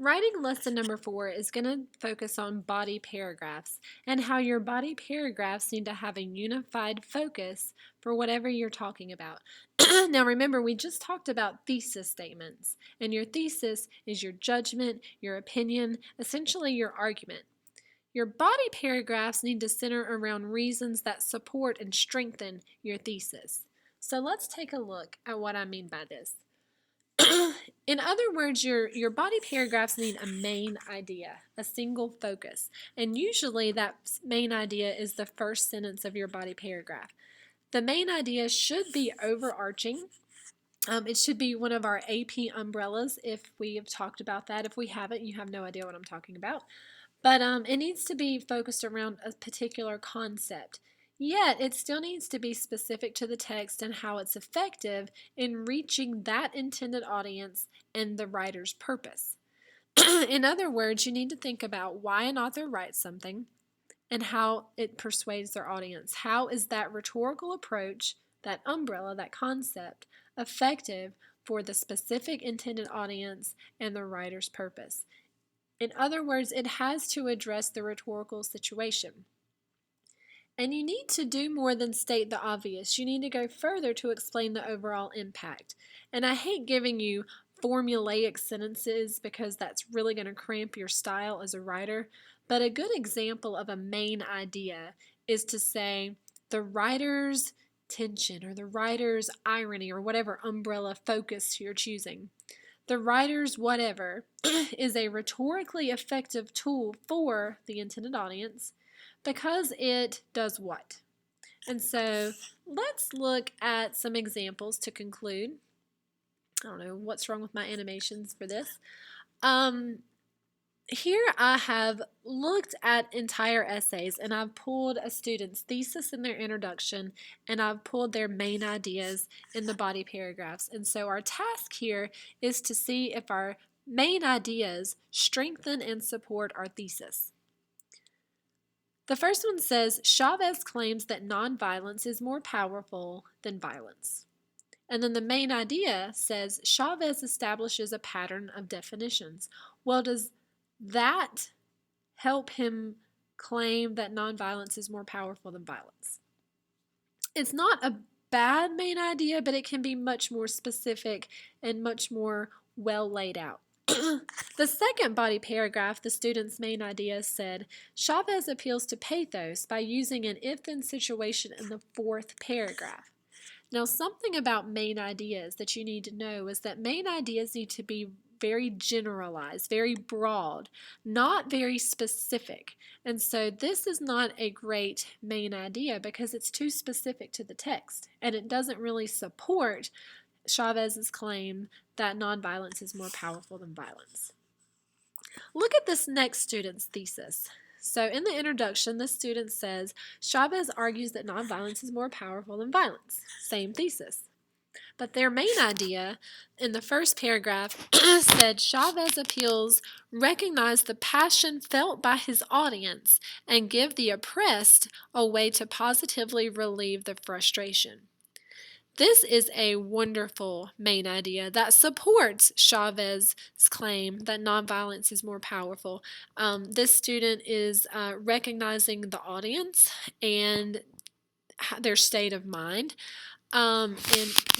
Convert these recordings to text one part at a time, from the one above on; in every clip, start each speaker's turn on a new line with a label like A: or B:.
A: Writing lesson number 4 is going to focus on body paragraphs and how your body paragraphs need to have a unified focus for whatever you're talking about. Now remember, we just talked about thesis statements, and your thesis is your judgment, your opinion, essentially your argument. Your body paragraphs need to center around reasons that support and strengthen your thesis. So let's take a look at what I mean by this. In other words, your body paragraphs need a main idea, a single focus, and usually that main idea is the first sentence of your body paragraph. The main idea should be overarching. It should be one of our AP umbrellas if we have talked about that. If we haven't, you have no idea what I'm talking about. But it needs to be focused around a particular concept. Yet, it still needs to be specific to the text and how it's effective in reaching that intended audience and the writer's purpose. In other words, you need to think about why an author writes something and how it persuades their audience. How is that rhetorical approach, that umbrella, that concept, effective for the specific intended audience and the writer's purpose? In other words, it has to address the rhetorical situation. And you need to do more than state the obvious. You need to go further to explain the overall impact. And I hate giving you formulaic sentences because that's really going to cramp your style as a writer. But a good example of a main idea is to say the writer's tension or the writer's irony or whatever umbrella focus you're choosing. The writer's whatever is a rhetorically effective tool for the intended audience because it does what? And so let's look at some examples to conclude. I don't know what's wrong with my animations for this. Here I have looked at entire essays and I've pulled a student's thesis in their introduction and I've pulled their main ideas in the body paragraphs. And so our task here is to see if our main ideas strengthen and support our thesis. The first one says, Chavez claims that nonviolence is more powerful than violence. And then the main idea says, Chavez establishes a pattern of definitions. Well, does that help him claim that nonviolence is more powerful than violence? It's not a bad main idea, but it can be much more specific and much more well laid out. The second body paragraph, the student's main idea, said, Chavez appeals to pathos by using an if-then situation in the fourth paragraph. Now, something about main ideas that you need to know is that main ideas need to be very generalized, very broad, not very specific. And so this is not a great main idea because it's too specific to the text and it doesn't really support Chavez's claim that nonviolence is more powerful than violence. Look at this next student's thesis. So in the introduction, the student says, Chavez argues that nonviolence is more powerful than violence. Same thesis. But their main idea in the first paragraph said Chavez appeals recognize the passion felt by his audience and give the oppressed a way to positively relieve the frustration. This is a wonderful main idea that supports Chavez's claim that nonviolence is more powerful. This student is recognizing the audience and their state of mind, and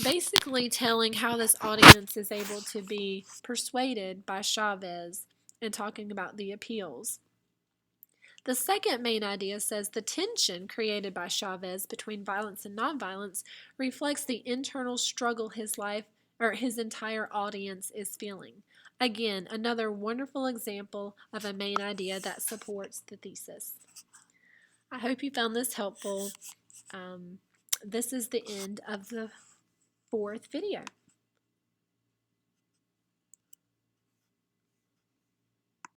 A: basically telling how this audience is able to be persuaded by Chavez and talking about the appeals. The second main idea says the tension created by Chavez between violence and nonviolence reflects the internal struggle his entire audience is feeling. Again, another wonderful example of a main idea that supports the thesis. I hope you found this helpful. This is the end of the fourth video.